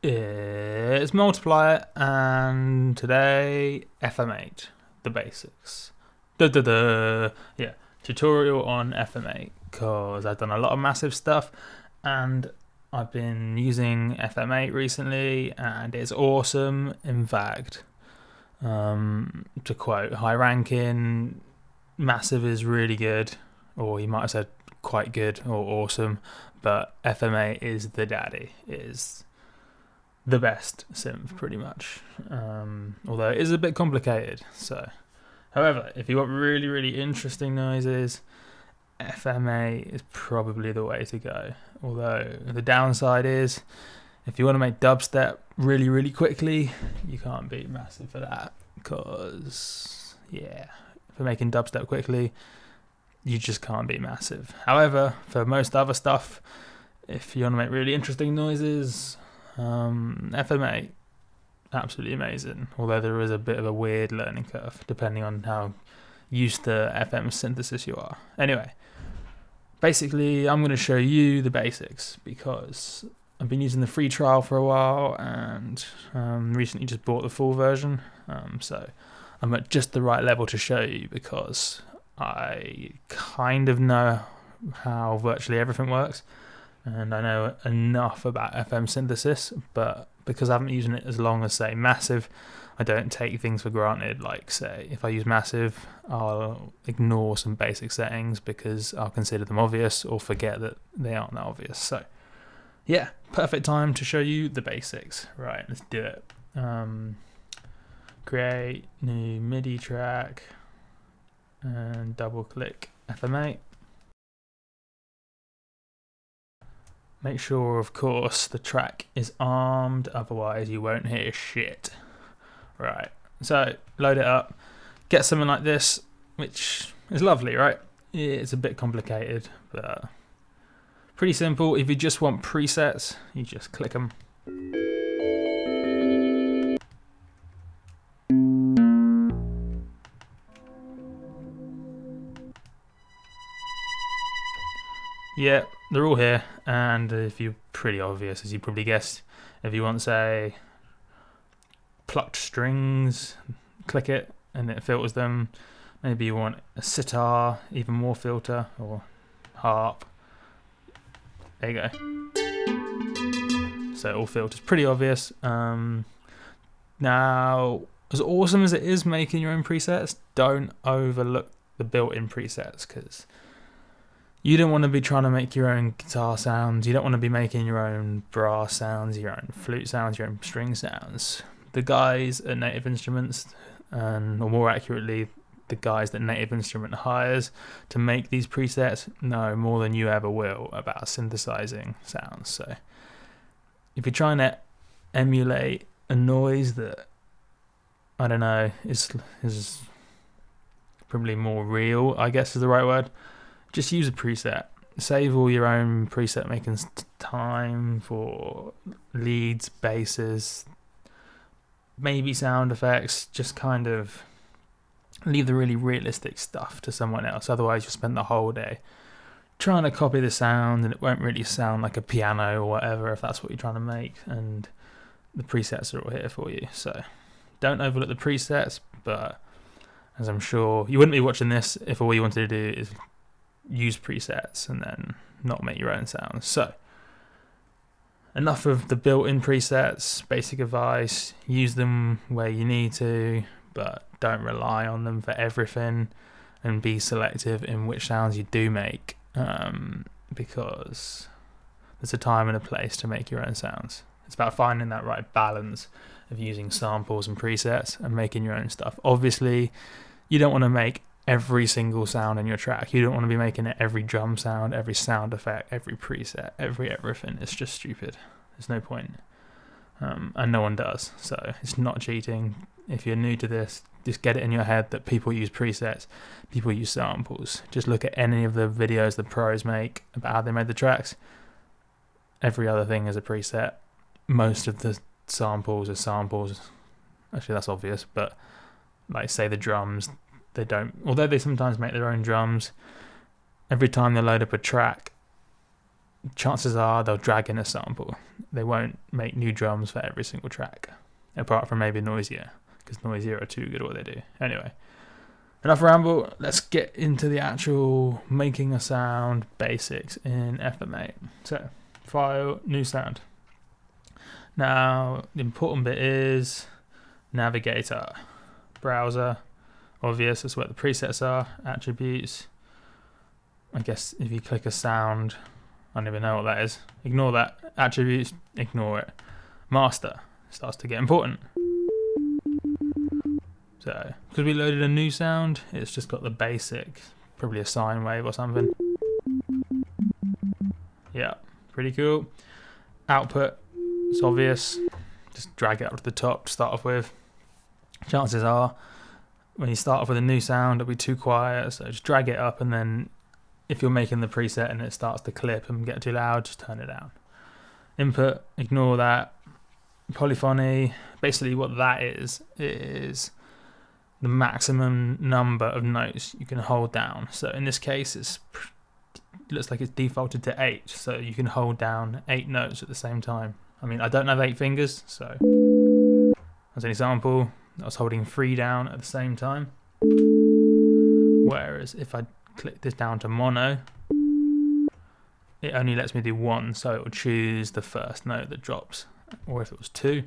It's Multiplier, and today FM8, the basics. Yeah, tutorial on FM8, because I've done a lot of massive stuff, and I've been using FM8 recently, and it's awesome. In fact, to quote High Ranking, massive is really good, or he might have said quite good or awesome, but FM8 is the daddy. It is the best synth, pretty much. Although it is a bit complicated. So, however, if you want really, really interesting noises, FM8 is probably the way to go. Although the downside is, if you want to make dubstep really, really quickly, you can't beat Massive for that. Because, yeah, for making dubstep quickly, you just can't beat Massive. However, for most other stuff, if you want to make really interesting noises, FM8, absolutely amazing. Although there is a bit of a weird learning curve, depending on how used to FM synthesis you are. Anyway, basically, I'm going to show you the basics, because I've been using the free trial for a while, and recently just bought the full version. So I'm at just the right level to show you, because I kind of know how virtually everything works, and I know enough about FM synthesis, but because I haven't used it as long as, say, Massive, I don't take things for granted. Like, say, if I use Massive, I'll ignore some basic settings because I'll consider them obvious or forget that they aren't that obvious. So, yeah, perfect time to show you the basics. Right, let's do it. Create new MIDI track and double click FM8. Make sure, of course, the track is armed, otherwise you won't hear shit. Right, so load it up, get something like this, which is lovely, right? It's a bit complicated, but pretty simple. If you just want presets, you just click them. Yeah, they're all here, and if you're pretty obvious, as you probably guessed, if you want, say, plucked strings, click it and it filters them. Maybe you want a sitar, even more filter, or harp. There you go. So it all filters, pretty obvious. Now, as awesome as it is making your own presets, don't overlook the built-in presets, because you don't want to be trying to make your own guitar sounds. You don't want to be making your own brass sounds, your own flute sounds, your own string sounds. The guys at Native Instruments, or more accurately, the guys that Native Instrument hires to make these presets, know more than you ever will about synthesizing sounds. So if you're trying to emulate a noise that, I don't know, is probably more real, I guess is the right word, just use a preset. Save all your own preset making time for leads, basses, maybe sound effects. Just kind of leave the really realistic stuff to someone else. Otherwise, you'll spend the whole day trying to copy the sound, and it won't really sound like a piano or whatever if that's what you're trying to make. And the presets are all here for you. So don't overlook the presets, but as I'm sure you wouldn't be watching this if all you wanted to do is use presets and then not make your own sounds. So enough of the built-in presets. Basic advice: use them where you need to, but don't rely on them for everything, and be selective in which sounds you do make, because there's a time and a place to make your own sounds. It's about finding that right balance of using samples and presets and making your own stuff. Obviously, you don't want to make every single sound in your track. You don't want to be making it every drum sound, every sound effect, every preset, everything. It's just stupid. There's no point. And no one does. So it's not cheating. If you're new to this, just get it in your head that people use presets, people use samples. Just look at any of the videos the pros make about how they made the tracks. Every other thing is a preset. Most of the samples are samples. Actually, that's obvious, but like, say, the drums, they don't, although they sometimes make their own drums, every time they load up a track, chances are they'll drag in a sample. They won't make new drums for every single track, apart from maybe Noisier, because Noisier are too good at what they do. Anyway, enough ramble. Let's get into the actual making a sound basics in FM8. So, file, new sound. Now, the important bit is navigator, browser, obvious, that's where the presets are, attributes. I guess if you click a sound, I don't even know what that is. Ignore that. Attributes, ignore it. Master starts to get important. So, because we loaded a new sound, it's just got the basic, probably a sine wave or something. Yeah, pretty cool. Output, it's obvious. Just drag it up to the top to start off with. Chances are, when you start off with a new sound, it'll be too quiet, so just drag it up, and then if you're making the preset and it starts to clip and get too loud, just turn it down. Input, ignore that. Polyphony, basically what that is the maximum number of notes you can hold down. So in this case, it looks like it's defaulted to 8, so you can hold down 8 notes at the same time. I mean, I don't have 8 fingers, so as an example, I was holding 3 down at the same time. Whereas if I click this down to mono, it only lets me do 1, so it will choose the first note that drops. Or if it was 2,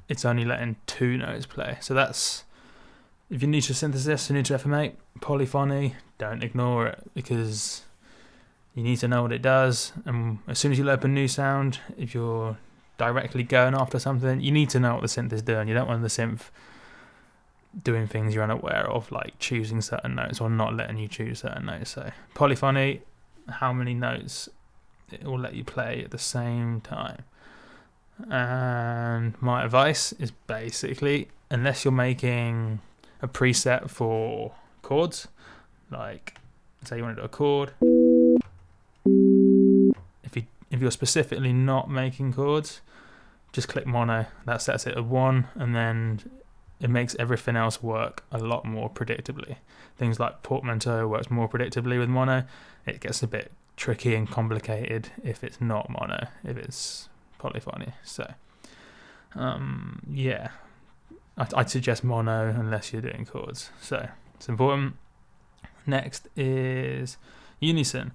it's only letting 2 notes play. So that's, if you're new to synthesis, you're new to FM8, polyphony, don't ignore it, because you need to know what it does. And as soon as you open new sound, if you're directly going after something, you need to know what the synth is doing. You don't want the synth doing things you're unaware of, like choosing certain notes or not letting you choose certain notes. So polyphony, how many notes it will let you play at the same time. And my advice is basically, unless you're making a preset for chords, like say you want to do a chord, if you're specifically not making chords, just click mono. That sets it at 1, and then it makes everything else work a lot more predictably. Things like Portmanteau works more predictably with mono. It gets a bit tricky and complicated if it's not mono, if it's polyphony. So, yeah, I'd suggest mono unless you're doing chords. So, it's important. Next is Unison.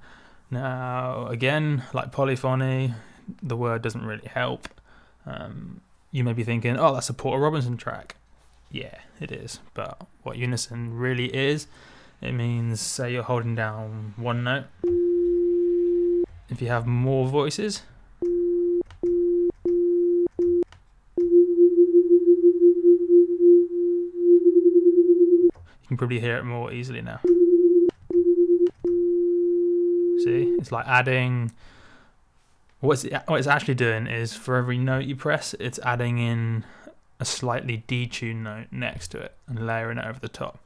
Now, again, like polyphony, the word doesn't really help. You may be thinking, oh, that's a Porter Robinson track. Yeah, it is. But what Unison really is, it means, say you're holding down 1 note. If you have more voices, you can probably hear it more easily now. See, it's like adding. What it's actually doing is, for every note you press, it's adding in a slightly detuned note next to it and layering it over the top.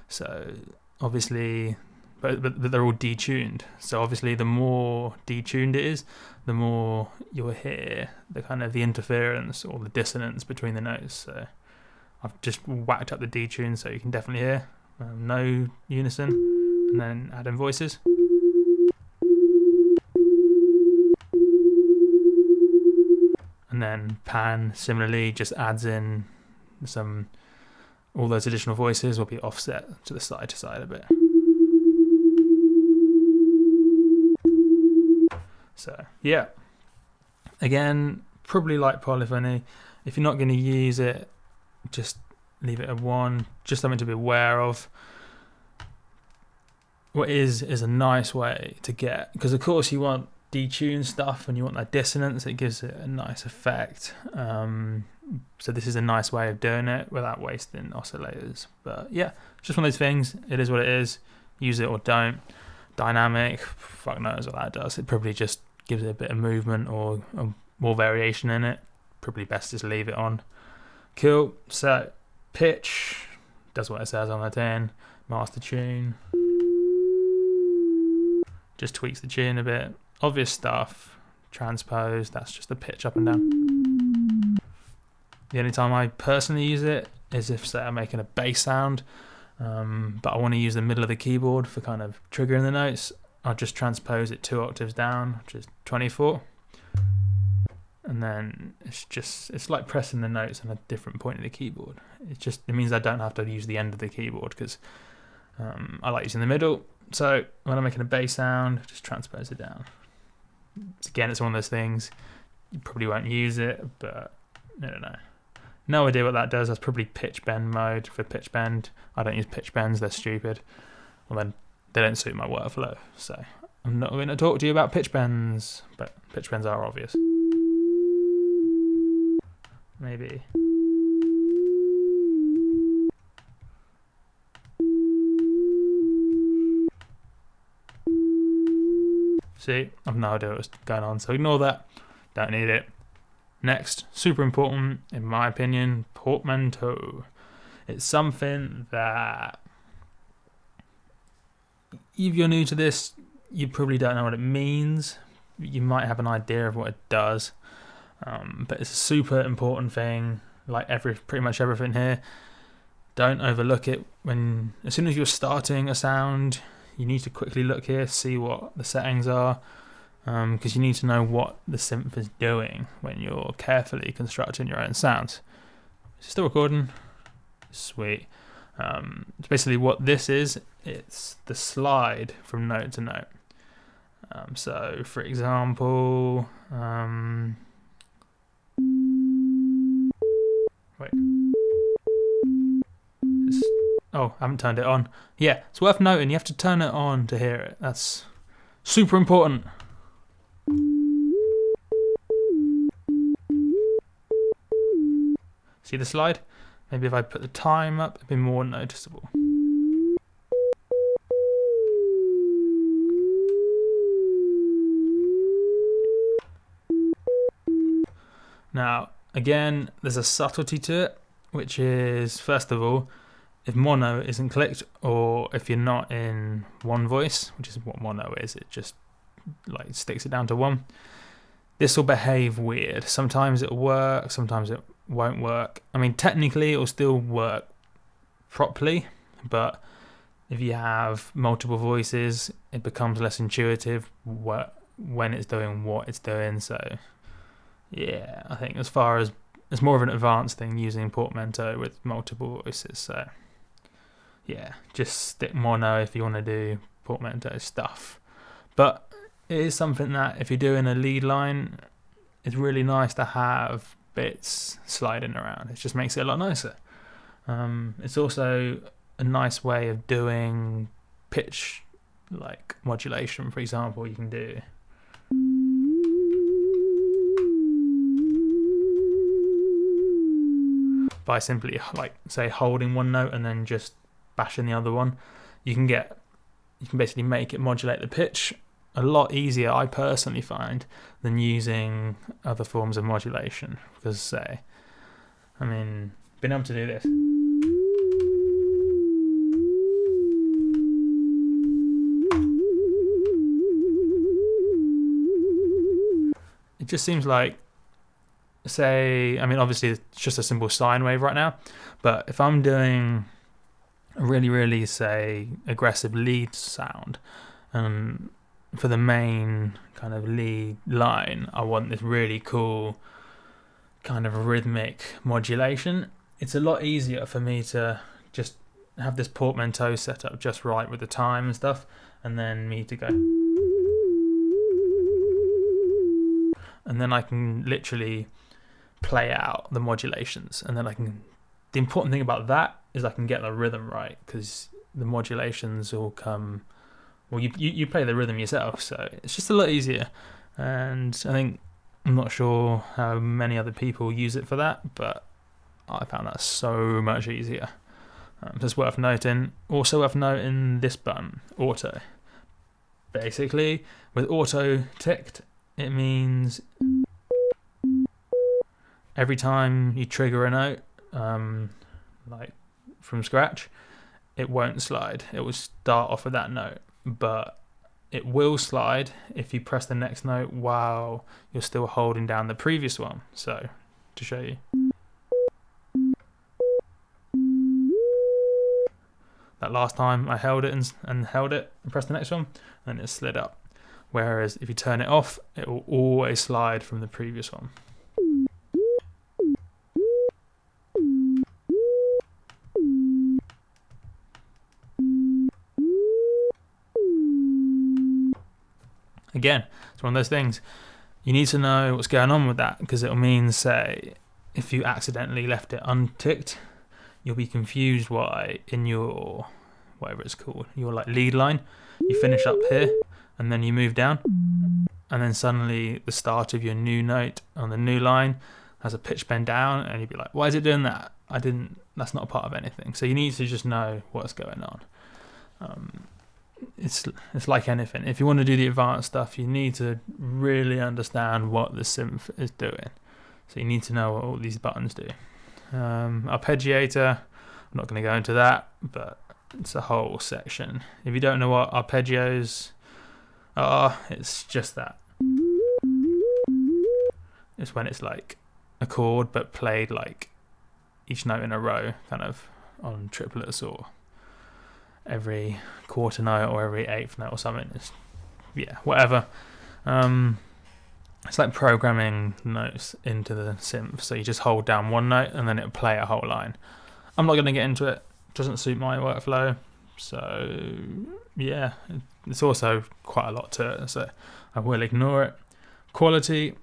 So obviously, but they're all detuned. So obviously, the more detuned it is, the more you'll hear the kind of the interference or the dissonance between the notes. So I've just whacked up the detune so you can definitely hear. No unison, and then add in voices. And then pan, similarly, just adds in all those additional voices will be offset to the side a bit. So, yeah. Again, probably like polyphony. If you're not going to use it, just leave it at 1. Just something to be aware of. What is a nice way to get, because of course you want detune stuff and you want that dissonance, it gives it a nice effect. So this is a nice way of doing it without wasting oscillators. But yeah, it's just one of those things. It is what it is. Use it or don't. Dynamic, fuck knows what that does. It probably just gives it a bit of movement or more variation in it. Probably best just leave it on. Cool. So pitch does what it says on the tin. Master tune just tweaks the tune a bit. Obvious stuff, transpose, that's just the pitch up and down. The only time I personally use it is if, say, I'm making a bass sound but I want to use the middle of the keyboard for kind of triggering the notes. I'll just transpose it 2 octaves down, which is 24. And then it's like pressing the notes on a different point of the keyboard. It means I don't have to use the end of the keyboard, because I like using the middle. So when I'm making a bass sound, just transpose it down. Again, it's one of those things, you probably won't use it, but I don't know. No idea what that does. That's probably pitch bend mode for pitch bend. I don't use pitch bends, they're stupid. Well, then they don't suit my workflow, so I'm not going to talk to you about pitch bends, but pitch bends are obvious. Maybe. See, I've no idea what's going on, so ignore that. Don't need it. Next, super important, in my opinion, portmanteau. It's something that, if you're new to this, you probably don't know what it means. You might have an idea of what it does, but it's a super important thing. Like pretty much everything here, don't overlook it. As soon as you're starting a sound, you need to quickly look here, see what the settings are, because you need to know what the synth is doing when you're carefully constructing your own sounds. Is it still recording? Sweet. It's basically what this is. It's the slide from note to note. So, for example, wait. Oh, I haven't turned it on. Yeah, it's worth noting. You have to turn it on to hear it. That's super important. See the slide? Maybe if I put the time up, it'd be more noticeable. Now, again, there's a subtlety to it, which is, first of all, if mono isn't clicked, or if you're not in one voice, which is what mono is, it just like sticks it down to one, this will behave weird. Sometimes it'll work, sometimes it won't work. I mean, technically it'll still work properly, but if you have multiple voices, it becomes less intuitive when it's doing what it's doing. So yeah, I think as far as it's more of an advanced thing using portmanteau with multiple voices. So yeah, just stick mono if you want to do portmanteau stuff. But it is something that if you're doing a lead line, it's really nice to have bits sliding around. It just makes it a lot nicer. It's also a nice way of doing pitch, like modulation, for example. You can do by simply, like, say, holding one note and then just bashing the other one. You can basically make it modulate the pitch a lot easier, I personally find, than using other forms of modulation. Because being able to do this, it just seems like, obviously it's just a simple sine wave right now, but if I'm doing a really, really, aggressive lead sound, and for the main kind of lead line, I want this really cool kind of rhythmic modulation, it's a lot easier for me to just have this portmanteau set up just right with the time and stuff, and then me to go. And then I can literally play out the modulations, and then the important thing about that is I can get the rhythm right, because the modulations all come, well, you play the rhythm yourself, so it's just a lot easier. And I'm not sure how many other people use it for that, but I found that so much easier. Just worth noting. Also worth noting this button, auto. Basically, with auto ticked, it means every time you trigger a note, like from scratch, it won't slide. It will start off with that note, but it will slide if you press the next note while you're still holding down the previous one. So, to show you. that last time I held it and held it and pressed the next one, and it slid up. Whereas if you turn it off, it will always slide from the previous one. Again, it's one of those things. You need to know what's going on with that, because it'll mean, say, if you accidentally left it unticked, you'll be confused why in your, whatever it's called, your like lead line, you finish up here and then you move down, and then suddenly the start of your new note on the new line has a pitch bend down, and you'd be like, why is it doing that? That's not a part of anything. So you need to just know what's going on. It's like anything. If you want to do the advanced stuff, you need to really understand what the synth is doing. So you need to know what all these buttons do. Arpeggiator, I'm not going to go into that, but it's a whole section. If you don't know what arpeggios are, it's just that. It's when it's like a chord but played like each note in a row, kind of on triplets or every quarter note or every eighth note or something. It's, yeah, whatever. It's like programming notes into the synth, so you just hold down one note and then it'll play a whole line. I'm not going to get into it. It doesn't suit my workflow, so yeah, it's also quite a lot to it, so I will ignore it. Quality,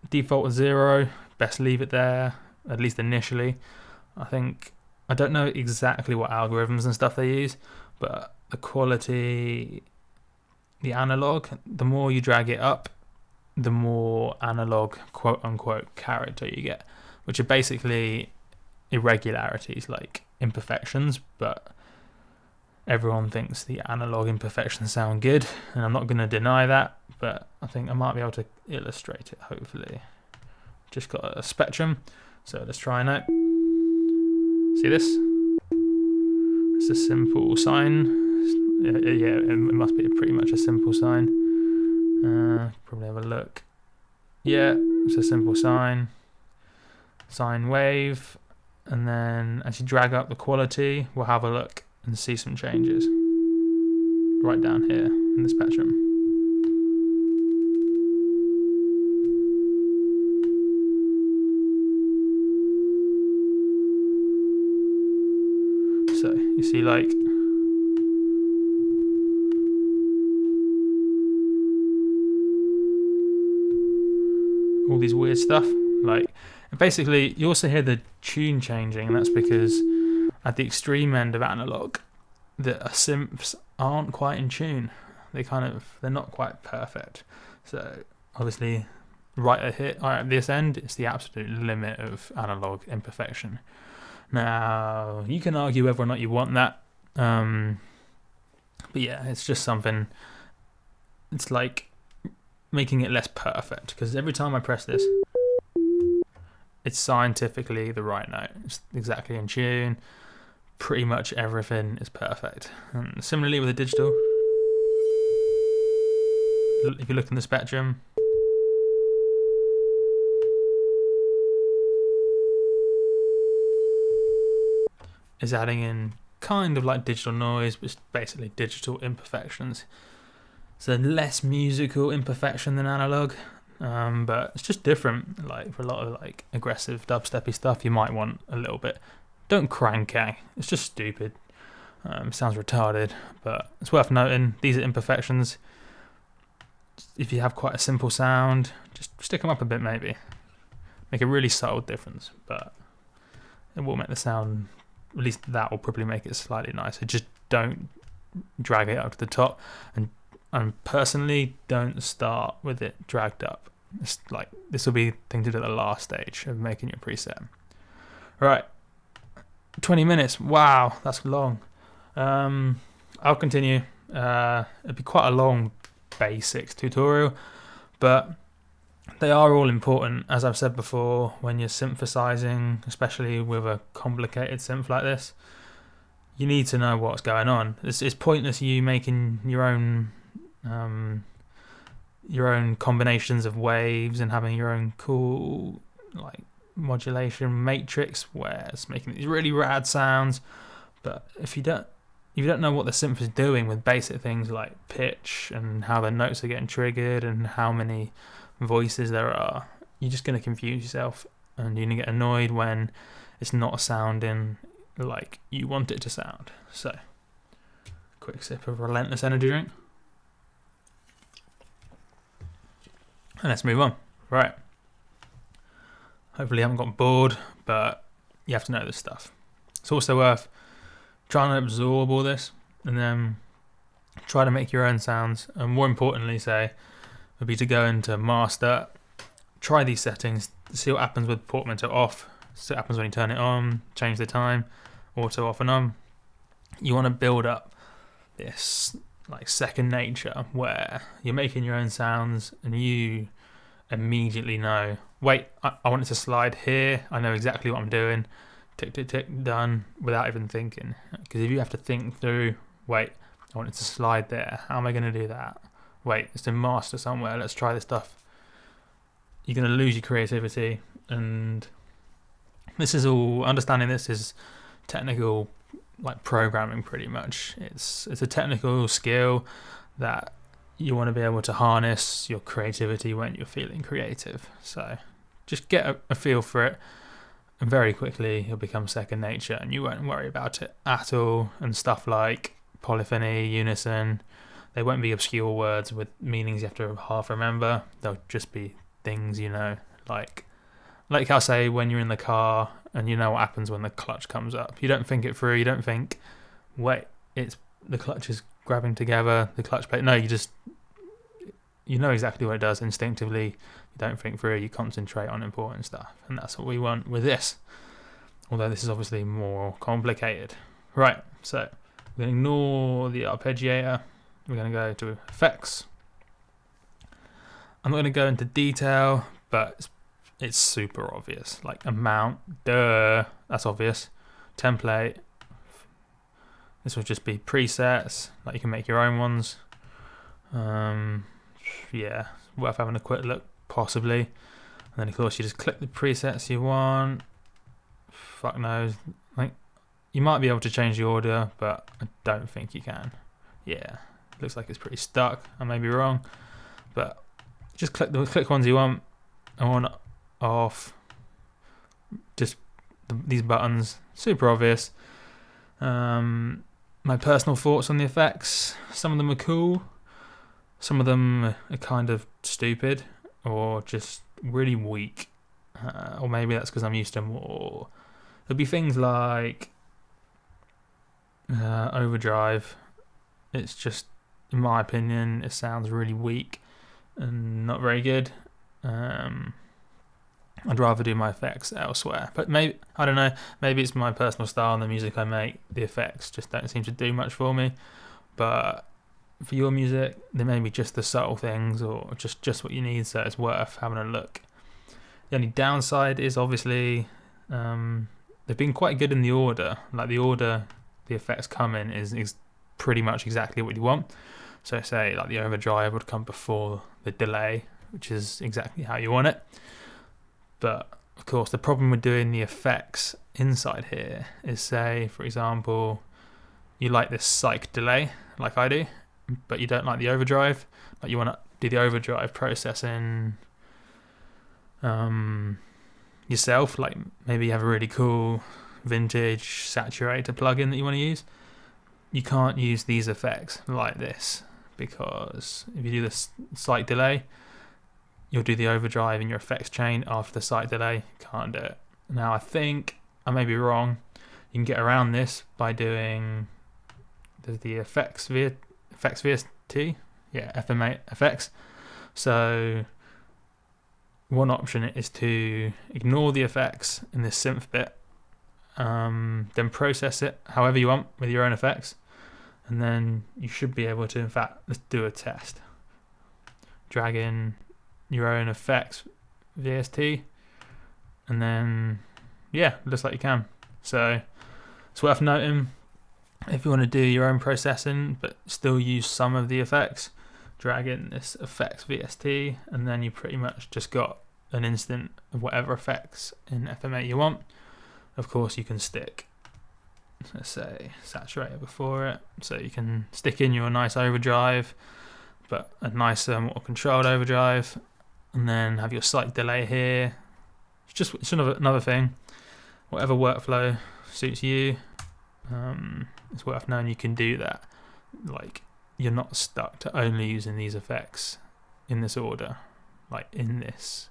default 0, best leave it there, at least initially. I don't know exactly what algorithms and stuff they use, but the quality, the analog, the more you drag it up, the more analog quote unquote character you get, which are basically irregularities, like imperfections, but everyone thinks the analog imperfections sound good, and I'm not going to deny that, but I think I might be able to illustrate it, hopefully. Just got a spectrum, so let's try a note. See this? It's a simple sine. Yeah, it must be pretty much a simple sine. Probably have a look. Yeah, it's a simple sine wave, and then as you drag up the quality, we'll have a look and see some changes right down here in the spectrum. So you see, like, all these weird stuff, like, basically you also hear the tune changing, and that's because at the extreme end of analog, the synths aren't quite in tune. They're not quite perfect. So obviously right at this end, it's the absolute limit of analog imperfection. Now you can argue whether or not you want that, but yeah, it's just something. It's like making it less perfect, because every time I press this, it's scientifically the right note. It's exactly in tune. Pretty much everything is perfect. And similarly with the digital, if you look in the spectrum, is adding in kind of like digital noise, but it's basically digital imperfections. So less musical imperfection than analog, but it's just different. Like for a lot of like aggressive dubsteppy stuff, you might want a little bit. Don't crank, it's just stupid. Sounds retarded, but it's worth noting. These are imperfections. If you have quite a simple sound, just stick them up a bit, maybe. Make a really subtle difference, but it will make the sound, at least that will probably make it slightly nicer. Just don't drag it up to the top, and personally, don't start with it dragged up. It's like, this will be the thing to do at the last stage of making your preset. Right, 20 minutes. Wow, that's long. I'll continue. It'll be quite a long basics tutorial, but they are all important, as I've said before, when you're synthesizing, especially with a complicated synth like this. You need to know what's going on. It's pointless you making your own combinations of waves and having your own cool like modulation matrix where it's making these really rad sounds, But if you don't know what the synth is doing with basic things like pitch and how the notes are getting triggered and how many voices there are, you're just going to confuse yourself, and you're going to get annoyed when it's not sounding like you want it to sound. So, quick sip of Relentless energy drink. And let's move on. Right. Hopefully you haven't got bored, but you have to know this stuff. It's also worth trying to absorb all this and then try to make your own sounds. And more importantly, would be to go into master, try these settings, see what happens with Portmanteau off, see what happens when you turn it on, change the time, auto off and on. You want to build up this like second nature where you're making your own sounds and you immediately know, wait, I want it to slide here, I know exactly what I'm doing, tick, tick, tick, done, without even thinking. Because if you have to think through, wait, I want it to slide there, how am I going to do that? Wait, it's in master somewhere, let's try this stuff. You're going to lose your creativity, and this is all, understanding this is technical, like programming pretty much. It's a technical skill that you want to be able to harness your creativity when you're feeling creative. So just get a feel for it, and very quickly it'll become second nature and you won't worry about it at all. And stuff like polyphony, unison, they won't be obscure words with meanings you have to half remember. They'll just be things you know, like I'll say when you're in the car and you know what happens when the clutch comes up. You don't think it through, you don't think, wait, it's the clutch is grabbing together, the clutch plate. No, you know exactly what it does instinctively. You don't think through, you concentrate on important stuff. And that's what we want with this. Although this is obviously more complicated. Right, so we're going to ignore the arpeggiator. We're going to go to effects. I'm not going to go into detail, but it's super obvious. Like amount, duh, that's obvious. Template. This will just be presets, like you can make your own ones. Yeah, worth having a quick look, possibly. And then of course you just click the presets you want. Fuck knows. Like, you might be able to change the order, but I don't think you can. Yeah, looks like it's pretty stuck. I may be wrong, but just click ones you want. On, off. Just these buttons, super obvious. My personal thoughts on the effects. Some of them are cool. Some of them are kind of stupid or just really weak. Or maybe that's because I'm used to more. There'll be things like overdrive. It's just, in my opinion, it sounds really weak and not very good. I'd rather do my effects elsewhere. But maybe, I don't know, maybe it's my personal style and the music I make. The effects just don't seem to do much for me. But for your music, they may be just the subtle things or just what you need, so it's worth having a look. The only downside is obviously they've been quite good in the order. Like the order the effects come in is pretty much exactly what you want. So say like the overdrive would come before the delay, which is exactly how you want it. But of course the problem with doing the effects inside here is, say for example you like this psych delay like I do, but you don't like the overdrive. Like you want to do the overdrive processing yourself. Like maybe you have a really cool vintage saturator plugin that you want to use. You can't use these effects like this, because if you do this psych delay, you'll do the overdrive in your effects chain after the psych delay. Can't do it. Now I think, I may be wrong, you can get around this by doing the effects VST, yeah, FM8 effects. So one option is to ignore the effects in this synth bit, then process it however you want with your own effects, and then you should be able to, in fact, let's do a test. Drag in your own effects VST, and then yeah, looks like you can. So it's worth noting, if you want to do your own processing but still use some of the effects, drag in this effects VST, and then you pretty much just got an instant of whatever effects in FM8 you want. Of course you can stick let's say saturator before it, so you can stick in your nice overdrive, but a nicer, more controlled overdrive, and then have your slight delay here. It's another thing. Whatever workflow suits you, it's worth knowing you can do that. Like, you're not stuck to only using these effects in this order, like in this,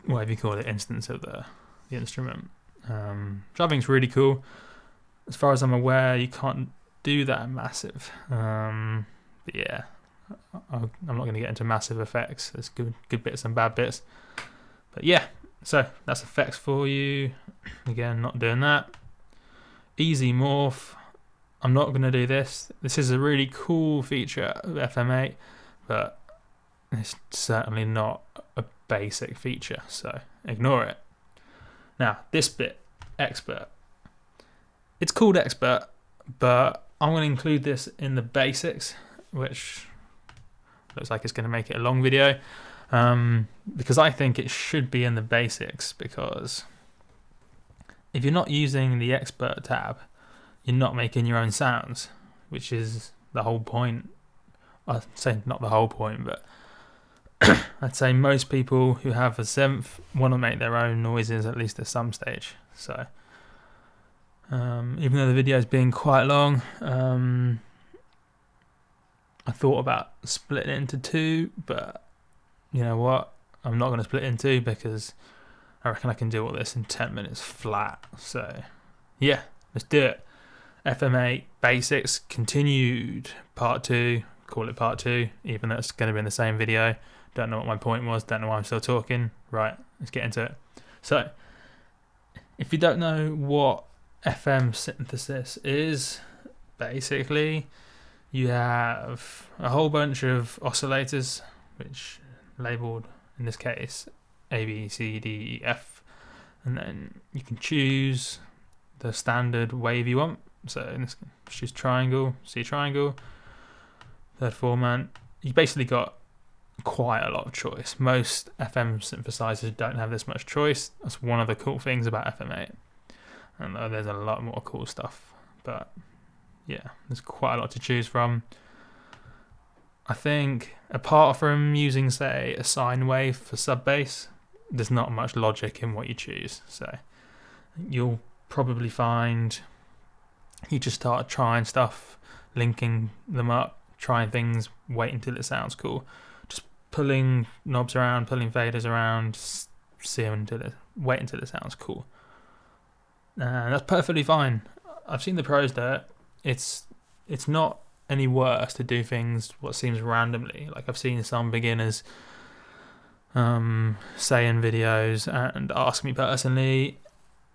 whatever you call it, instance of the instrument. Which I think is really cool. As far as I'm aware, you can't do that in Massive. But yeah, I'm not going to get into Massive effects. There's good bits and bad bits. But yeah, so that's effects for you. Again, not doing that. Easy morph. I'm not going to do this. This is a really cool feature of FM8, but it's certainly not a basic feature, so ignore it. Now, this bit, expert. It's called expert, but I'm going to include this in the basics, which looks like it's going to make it a long video, because I think it should be in the basics, because if you're not using the expert tab, you're not making your own sounds, which is the whole point. I'd say not the whole point, but I'd say most people who have a synth want to make their own noises at least at some stage. So even though the video is being quite long, I thought about splitting it into two, but you know what? I'm not going to split it in two because I reckon I can do all this in 10 minutes flat. So yeah, let's do it. FM8 Basics Continued Part 2. Call it Part 2, even though it's going to be in the same video. Don't know what my point was, don't know why I'm still talking. Right, let's get into it. So, if you don't know what FM synthesis is, basically, you have a whole bunch of oscillators, which labeled, in this case, A, B, C, D, E, F, and then you can choose the standard wave you want. So, in this case, choose triangle, C triangle, third format. You basically got quite a lot of choice. Most FM synthesizers don't have this much choice. That's one of the cool things about FM8. And there's a lot more cool stuff, but yeah, there's quite a lot to choose from. I think apart from using, say, a sine wave for sub bass, there's not much logic in what you choose. So you'll probably find you just start trying stuff, linking them up, trying things, wait until it sounds cool. Pulling knobs around, pulling faders around, wait until it sounds cool. That's perfectly fine. I've seen the pros do it. It's not any worse to do things what seems randomly. Like I've seen some beginners say in videos and ask me personally,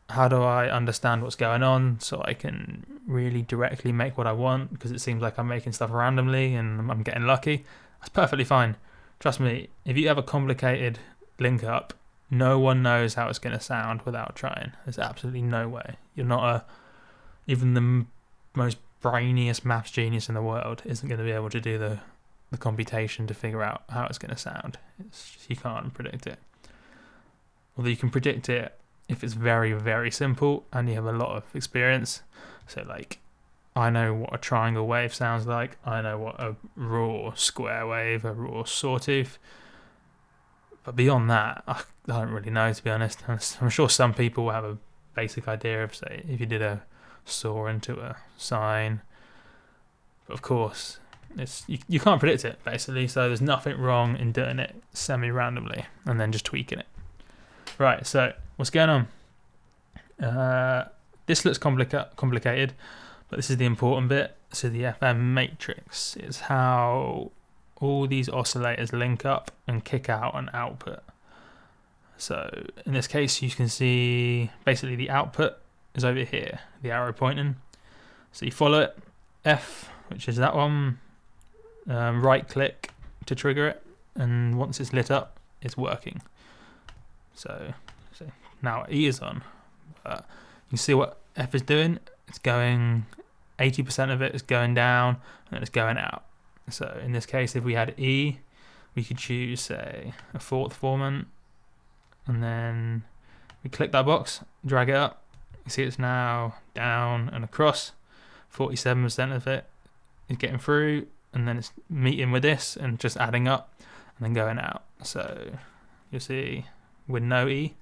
how do I understand what's going on so I can really directly make what I want, because it seems like I'm making stuff randomly and I'm getting lucky. That's perfectly fine. Trust me, if you have a complicated link up, no one knows how it's going to sound without trying. There's absolutely no way. You're not even the most brainiest maths genius in the world isn't going to be able to do the computation to figure out how it's going to sound. You can't predict it. Although you can predict it if it's very, very simple and you have a lot of experience. So like, I know what a triangle wave sounds like. I know what a raw square wave, a raw sawtooth. But beyond that, I don't really know, to be honest. I'm sure some people will have a basic idea of, say, if you did a saw into a sine. But of course, you can't predict it, basically. So there's nothing wrong in doing it semi-randomly and then just tweaking it. Right, so what's going on? This looks complicated. But this is the important bit. So the FM matrix is how all these oscillators link up and kick out an output. So in this case, you can see basically the output is over here, the arrow pointing. So you follow it, F, which is that one, right click to trigger it, and once it's lit up, it's working. So now E is on. You see what F is doing? It's going, 80% of it is going down and then it's going out. So in this case, if we had E, we could choose, say, a fourth formant, and then we click that box, drag it up, You see it's now down and across. 47% of it is getting through, and then it's meeting with this and just adding up and then going out. So you'll see with no E.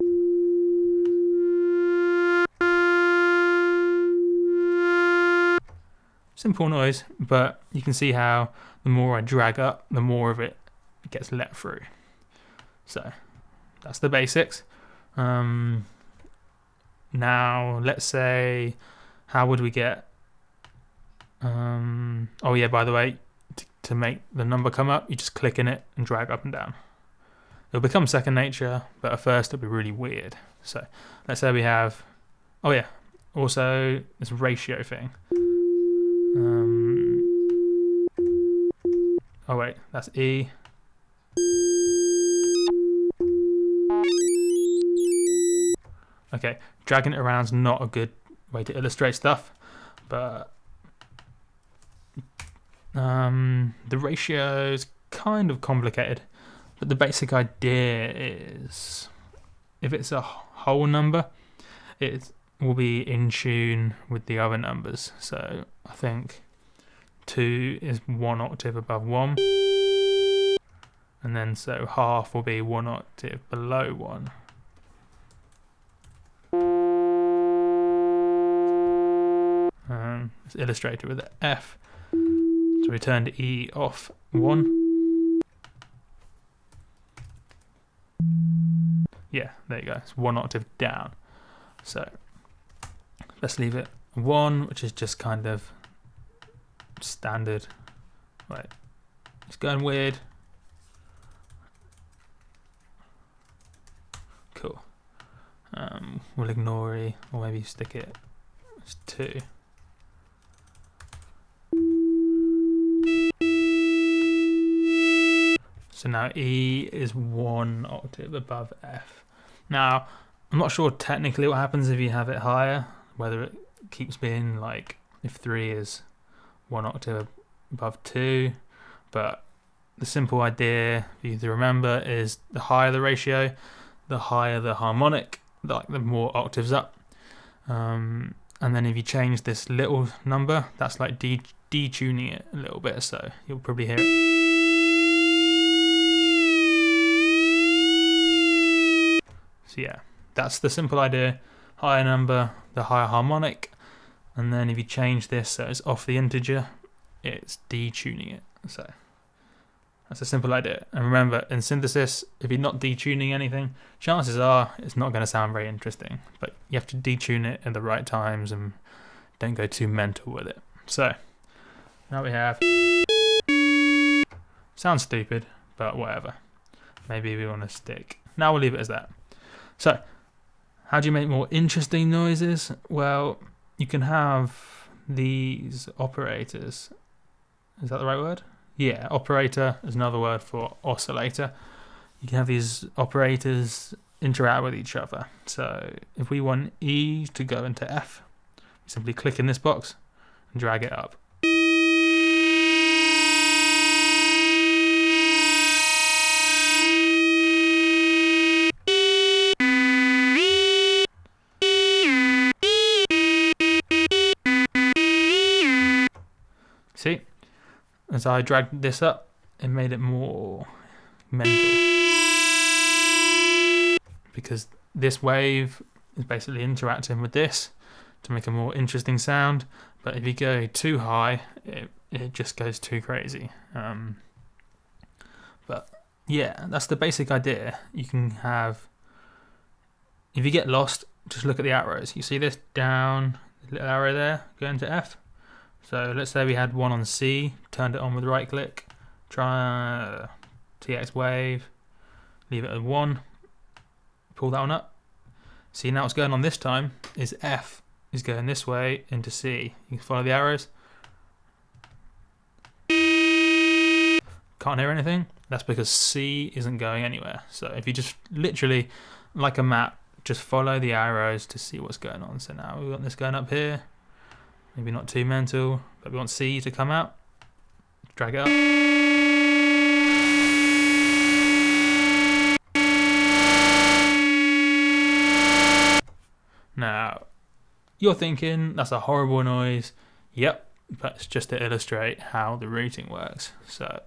Simple noise, but you can see how the more I drag up, the more of it gets let through. So that's the basics. Now let's say, how would we get, oh yeah, by the way, to make the number come up, you just click in it and drag up and down. It'll become second nature, but at first it'll be really weird. So let's say we have, oh yeah, also this ratio thing. Oh wait, that's E. Okay, dragging it around is not a good way to illustrate stuff, but the ratio is kind of complicated. But the basic idea is, if it's a whole number, it will be in tune with the other numbers. So I think 2 is 1 octave above 1, and then so half will be 1 octave below 1. It's illustrated with the F. So we turn the E off 1. Yeah, there you go. It's 1 octave down. So let's leave it 1, which is just kind of standard. Wait, it's going weird. Cool. We'll ignore E, or maybe stick it as 2. So now E is 1 octave above F. Now, I'm not sure technically what happens if you have it higher, whether it keeps being like, if 3 is 1 octave above 2, but the simple idea for you to remember is the higher the ratio, the higher the harmonic, like the more octaves up. And then if you change this little number, that's like detuning it a little bit, so you'll probably hear it. So yeah, that's the simple idea. Higher number, the higher harmonic, and then if you change this so it's off the integer, it's detuning it. So that's a simple idea. And remember, in synthesis, if you're not detuning anything, chances are it's not going to sound very interesting. But you have to detune it at the right times and don't go too mental with it. So now we have, sounds stupid, but whatever. Maybe we want to stick. Now we'll leave it as that. So how do you make more interesting noises? Well, you can have these operators. Is that the right word? Yeah, operator is another word for oscillator. You can have these operators interact with each other. So if we want E to go into F, we simply click in this box and drag it up. See? As I dragged this up, it made it more mental. Because this wave is basically interacting with this to make a more interesting sound. But if you go too high, it just goes too crazy. But yeah, that's the basic idea. You can have, if you get lost, just look at the arrows. You see this down, the little arrow there, going to F. So let's say we had one on C, turned it on with right click, try TX wave, leave it at 1, pull that one up. See, now what's going on this time is F is going this way into C. You can follow the arrows. Can't hear anything? That's because C isn't going anywhere. So if you just literally, like a map, just follow the arrows to see what's going on. So now we've got this going up here. Maybe not too mental, but we want C to come out. Drag it up. Now, You're thinking, that's a horrible noise. Yep, but it's just to illustrate how the routing works. So,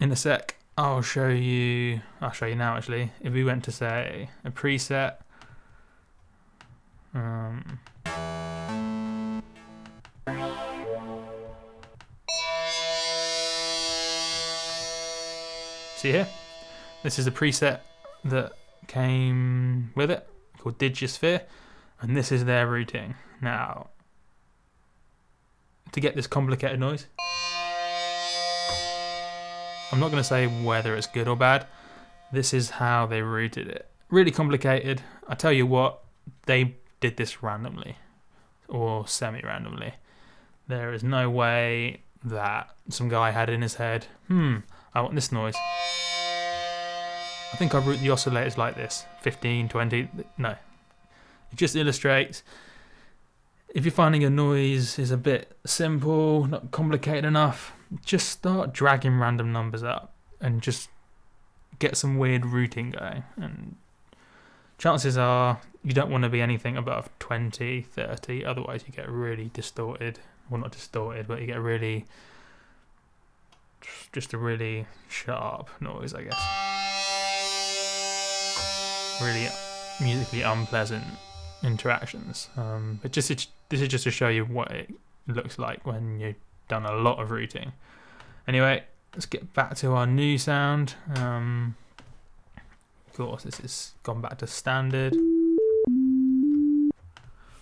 in a sec, I'll show you now actually. If we went to say a preset, see here, this is a preset that came with it called Digisphere, and this is their routing. Now, to get this complicated noise, I'm not going to say whether it's good or bad. This is how they routed it. Really complicated. I tell you what, they did this randomly or semi-randomly. There is no way that some guy had in his head, I want this noise. I think I route the oscillators like this, 15, 20, no. It just illustrates, if you're finding a noise is a bit simple, not complicated enough, just start dragging random numbers up and just get some weird routing going. And chances are you don't want to be anything above 20, 30, otherwise you get really distorted. Well, not distorted, but you get really, just a really sharp noise, I guess. Really musically unpleasant interactions. But this is just to show you what it looks like when you've done a lot of routing. Anyway, let's get back to our new sound. Of course, this has gone back to standard.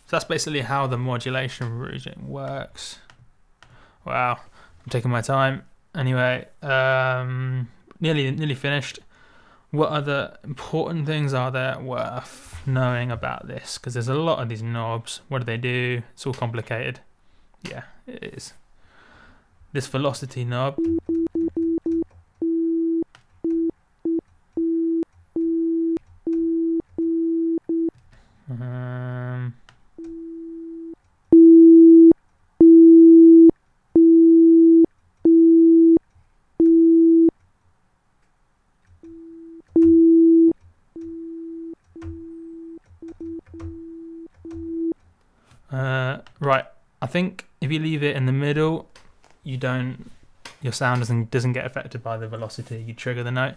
So that's basically how the modulation routing works. Wow, I'm taking my time. Anyway, nearly finished. What other important things are there worth knowing about this? Because there's a lot of these knobs. What do? It's all complicated. Yeah, it is. This velocity knob. Right, I think if you leave it in the middle, your sound doesn't get affected by the velocity. You trigger the note.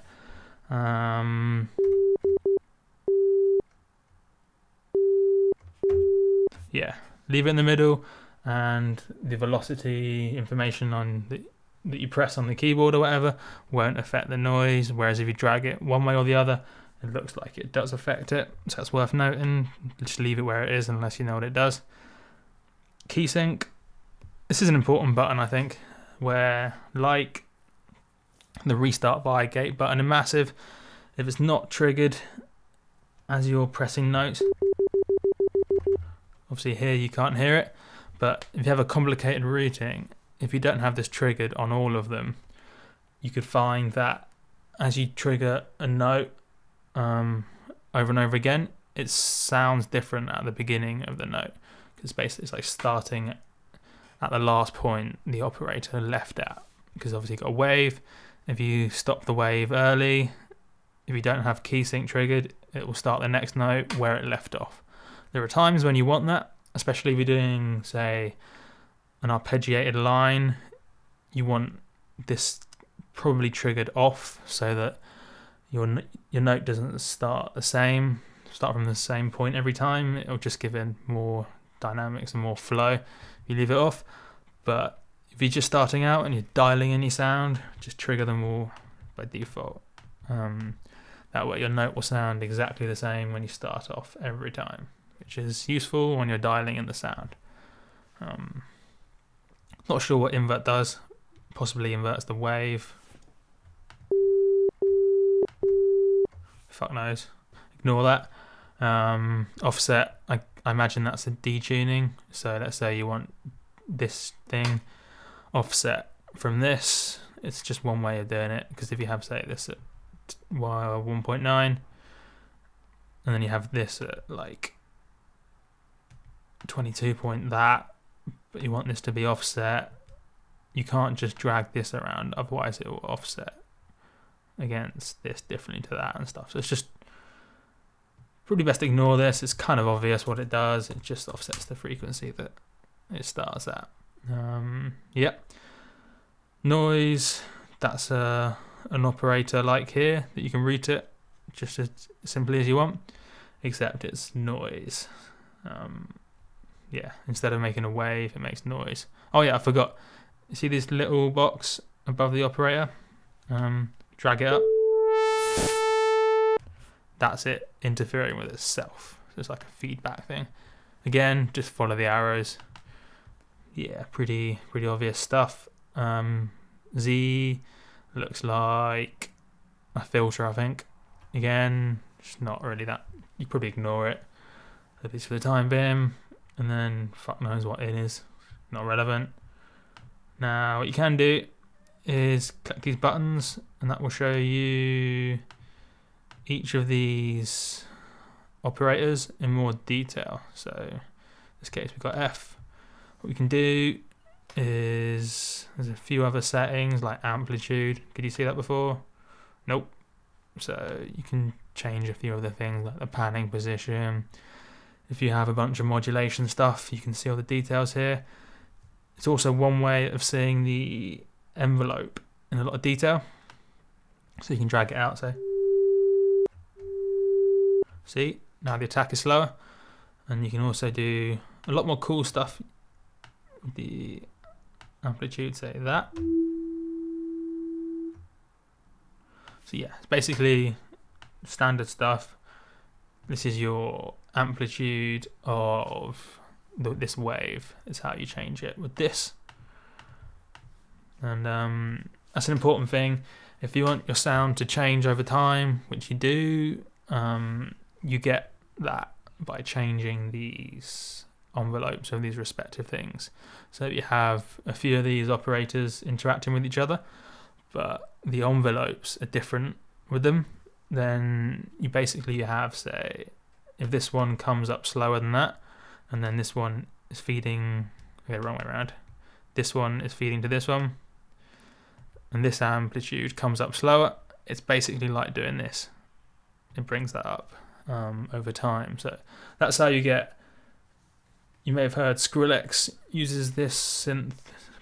Yeah, leave it in the middle, and the velocity information that you press on the keyboard or whatever won't affect the noise. Whereas if you drag it one way or the other, it looks like it does affect it. So that's worth noting. Just leave it where it is unless you know what it does. Key sync. This is an important button, I think, where, like the restart by gate button in Massive, if it's not triggered as you're pressing notes, obviously here you can't hear it, but if you have a complicated routing, if you don't have this triggered on all of them, you could find that as you trigger a note over and over again, it sounds different at the beginning of the note, because basically it's like starting at the last point the operator left at, because obviously you've got a wave. If you stop the wave early, if you don't have key sync triggered, it will start the next note where it left off. There are times when you want that, especially if you're doing, say, an arpeggiated line. You want this probably triggered off so that your note doesn't start from the same point every time. It'll just give it more dynamics and more flow if you leave it off. But if you're just starting out and you're dialing in your sound, just trigger them all by default. That way your note will sound exactly the same when you start off every time, which is useful when you're dialing in the sound. Not sure what invert does. Possibly inverts the wave. Fuck knows. Ignore that. Offset, I imagine that's a detuning. So let's say you want this thing offset from this. It's just one way of doing it, because if you have, say, this at 1.9 and then you have this at like 22 point that, but you want this to be offset, you can't just drag this around, otherwise it will offset against this differently to that and stuff. So it's just Probably best to ignore this. It's kind of obvious what it does. It just offsets the frequency that it starts at. Yeah. Noise, that's an operator like here that you can route it just as simply as you want, except it's noise. Yeah, instead of making a wave, it makes noise. Oh yeah, I forgot. You see this little box above the operator? Drag it up. That's it interfering with itself. So it's like a feedback thing. Again, just follow the arrows. Yeah, pretty obvious stuff. Z looks like a filter, I think. Again, it's not really that. You probably ignore it, at least for the time being. And then fuck knows what it is. Not relevant. Now, what you can do is click these buttons, and that will show you each of these operators in more detail. So in this case we've got F. What we can do is, there's a few other settings like amplitude. Could you see that before? Nope. So you can change a few other things like the panning position. If you have a bunch of modulation stuff, you can see all the details here. It's also one way of seeing the envelope in a lot of detail. So you can drag it out, so see, now the attack is slower, and you can also do a lot more cool stuff with the amplitude, say that. So yeah, it's basically standard stuff. This is your amplitude of this wave, is how you change it with this. And that's an important thing. If you want your sound to change over time, which you do, you get that by changing these envelopes of these respective things. So you have a few of these operators interacting with each other, but the envelopes are different with them. Then you basically have, say, if this one comes up slower than that, and then this one is feeding, okay, wrong way around. This one is feeding to this one, and this amplitude comes up slower. It's basically like doing this. It brings that up over time. So that's how you get. You may have heard Skrillex uses this synth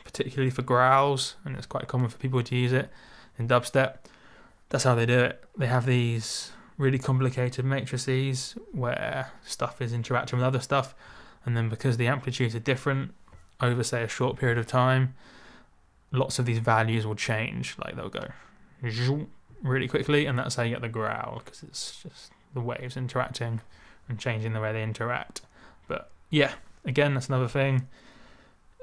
particularly for growls, and it's quite common for people to use it in dubstep. That's how they do it. They have these really complicated matrices where stuff is interacting with other stuff, and then because the amplitudes are different over, say, a short period of time, lots of these values will change. Like they'll go really quickly, and that's how you get the growl, because it's just the waves interacting and changing the way they interact. But yeah, again, that's another thing.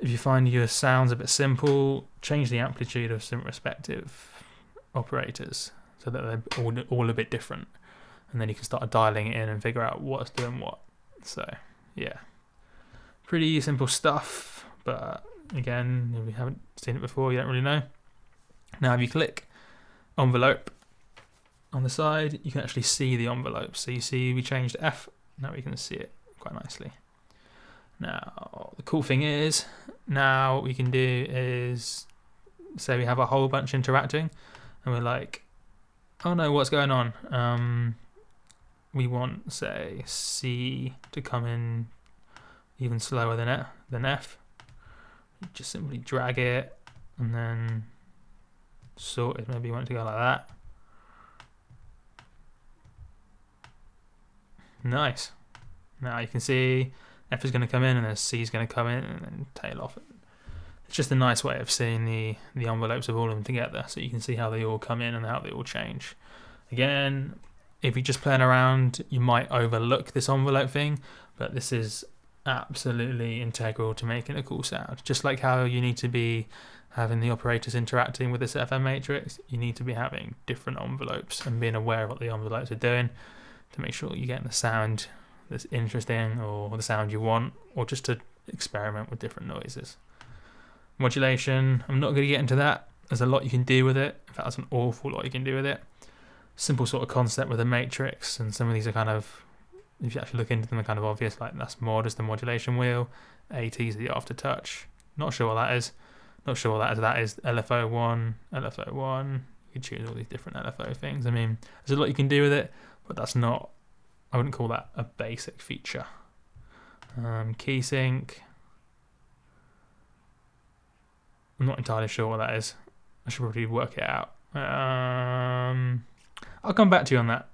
If you find your sound's a bit simple, change the amplitude of some respective operators so that they're all a bit different, and then you can start dialing it in and figure out what's doing what. So yeah, pretty simple stuff, but again, if you haven't seen it before, you don't really know. Now if you click envelope on the side, you can actually see the envelope. So you see we changed F, now we can see it quite nicely. Now the cool thing is, now what we can do is, say we have a whole bunch interacting and we're like, oh no, what's going on? We want, say, C to come in even slower than F. You just simply drag it and then sort it. Maybe you want it to go like that. Nice. Now you can see F is going to come in and then C is going to come in and then tail off. It's just a nice way of seeing the envelopes of all of them together, so you can see how they all come in and how they all change. Again, if you're just playing around, you might overlook this envelope thing, but this is absolutely integral to making a cool sound. Just like how you need to be having the operators interacting with this FM matrix, you need to be having different envelopes and being aware of what the envelopes are doing to make sure you're getting the sound that's interesting or the sound you want, or just to experiment with different noises. Modulation, I'm not going to get into that. There's a lot you can do with it. In fact, there's an awful lot you can do with it. Simple sort of concept with a matrix, and some of these are kind of, if you actually look into them, they're kind of obvious. Like that's mod is the modulation wheel, AT is the aftertouch. Not sure what that is. Not sure what that is. That is LFO1, LFO1. You can choose all these different LFO things. I mean, there's a lot you can do with it, but that's not I wouldn't call that a basic feature. Key sync. I'm not entirely sure what that is. I should probably work it out. I'll come back to you on that.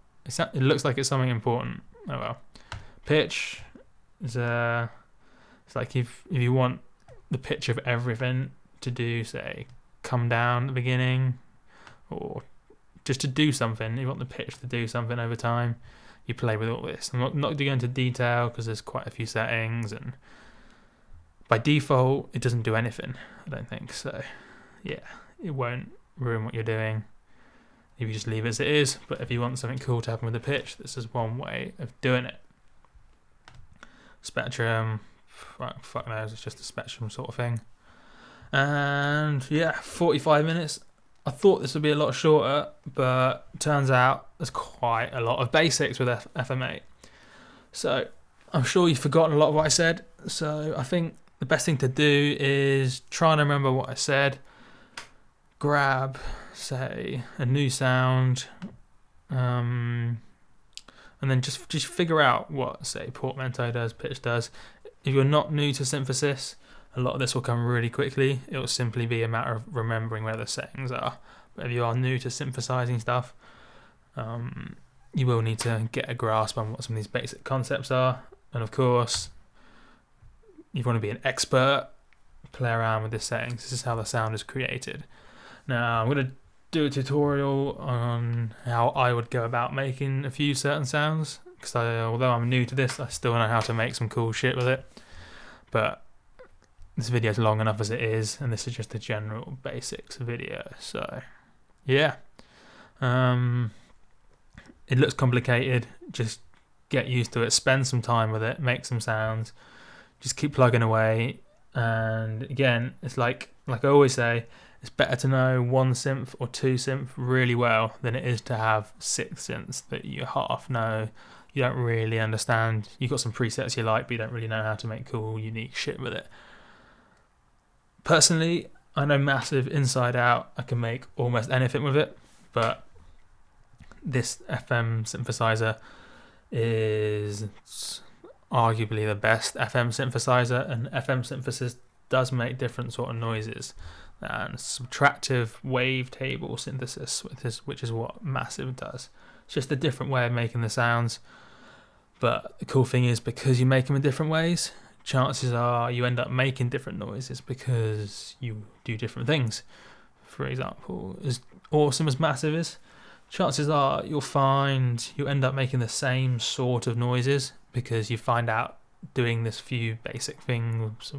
It looks like it's something important. Oh well. Pitch is it's like if you want the pitch of everything to do, say, come down at the beginning, or just to do something, you want the pitch to do something over time, you play with all this. I'm not going to go into detail because there's quite a few settings, and by default it doesn't do anything, I don't think. So yeah, it won't ruin what you're doing if you just leave it as it is. But if you want something cool to happen with the pitch, this is one way of doing it. Spectrum, fuck knows, it's just a spectrum sort of thing. And yeah, 45 minutes. I thought this would be a lot shorter, but turns out there's quite a lot of basics with FM8. So I'm sure you've forgotten a lot of what I said. So I think the best thing to do is try and remember what I said. Grab, say, a new sound, and then just figure out what, say, Portmanteau does, pitch does. If you're not new to synthesis, a lot of this will come really quickly. It will simply be a matter of remembering where the settings are. But if you are new to synthesizing stuff, you will need to get a grasp on what some of these basic concepts are. And of course, you want to be an expert, play around with the settings. This is how the sound is created. Now, I'm going to do a tutorial on how I would go about making a few certain sounds, because although I'm new to this, I still know how to make some cool shit with it. But this video is long enough as it is, and this is just a general basics video. So yeah, it looks complicated. Just get used to it, spend some time with it, make some sounds, just keep plugging away. And again, it's like I always say, it's better to know one synth or two synth really well than it is to have 6 synths that you half know, you don't really understand. You've got some presets you like, but you don't really know how to make cool, unique shit with it. Personally, I know massive inside out. I can make almost anything with it, but this FM synthesizer is arguably the best FM synthesizer, and FM synthesis does make different sort of noises. And subtractive wavetable synthesis, which is what Massive does. It's just a different way of making the sounds. But the cool thing is, because you make them in different ways, chances are you end up making different noises because you do different things. For example, as awesome as Massive is, chances are you'll find you end up making the same sort of noises because you find out doing this few basic things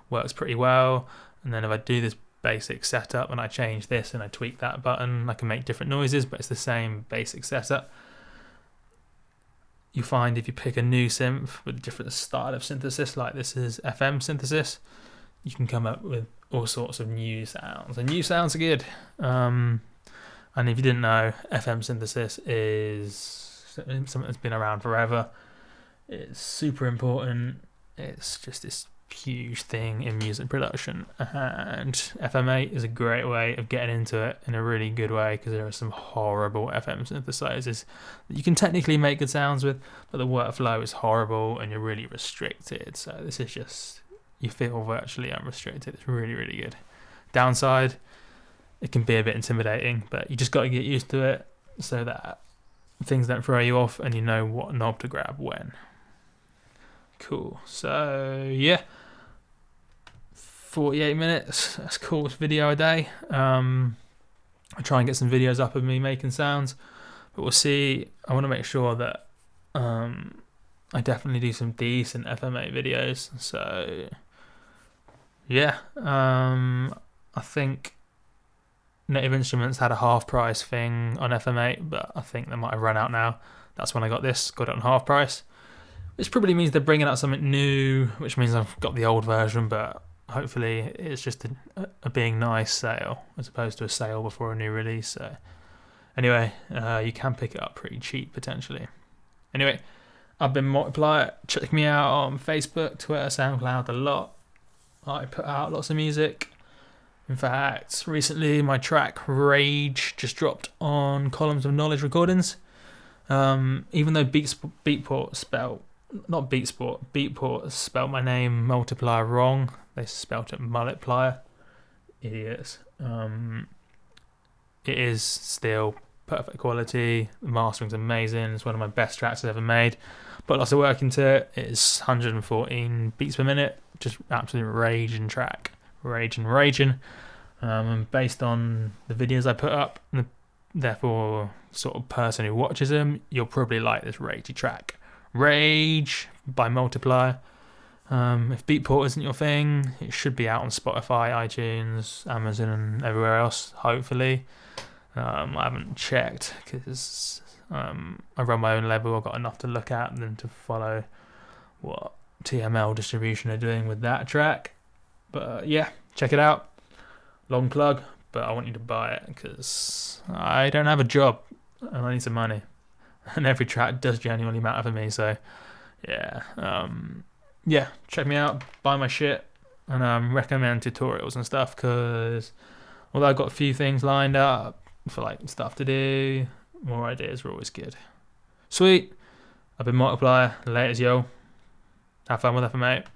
works pretty well. And then if I do this basic setup and I change this and I tweak that button, I can make different noises, but it's the same basic setup. You find if you pick a new synth with a different style of synthesis, like this is FM synthesis, you can come up with all sorts of new sounds, and new sounds are good. And if you didn't know, FM synthesis is something that's been around forever. It's super important. It's just this huge thing in music production, and FM8 is a great way of getting into it in a really good way, because there are some horrible FM synthesizers that you can technically make good sounds with, but the workflow is horrible and you're really restricted. So this is just, you feel virtually unrestricted. It's really, really good. Downside, it can be a bit intimidating, but you just got to get used to it so that things don't throw you off and you know what knob to grab when. Cool. So yeah, 48 minutes. That's cool. It's video a day. I try and get some videos up of me making sounds, but we'll see. I want to make sure that I definitely do some decent FM8 videos. So yeah, I think Native Instruments had a half price thing on FM8, but I think they might have run out now. That's when I got this. Got it on half price. Which probably means they're bringing out something new, which means I've got the old version, but hopefully it's just a being nice sale as opposed to a sale before a new release. So anyway, you can pick it up pretty cheap potentially. Anyway, I've been Multiplier. Check me out on Facebook, Twitter, SoundCloud a lot. I put out lots of music. In fact, recently my track Rage just dropped on Columns of Knowledge Recordings. Even though Beatport spelled my name multiplier wrong. They spelt it multiplier. Idiots. It is still perfect quality. The mastering's amazing. It's one of my best tracks I've ever made. Put lots of work into it. It's 114 beats per minute. Just absolute raging track. Raging. And based on the videos I put up, and therefore sort of person who watches them, you'll probably like this ragey track. Rage by Multiplier. If Beatport isn't your thing, it should be out on Spotify, iTunes, Amazon and everywhere else, hopefully. I haven't checked because I run my own label. I've got enough to look at than to follow what TML distribution are doing with that track. But yeah, check it out. Long plug, but I want you to buy it because I don't have a job and I need some money. And every track does genuinely matter for me, so yeah. Yeah, check me out, buy my shit, and recommend tutorials and stuff because although I've got a few things lined up for like stuff to do, more ideas are always good. Sweet. I've been Multiplier. Laters, yo. Have fun with FM8.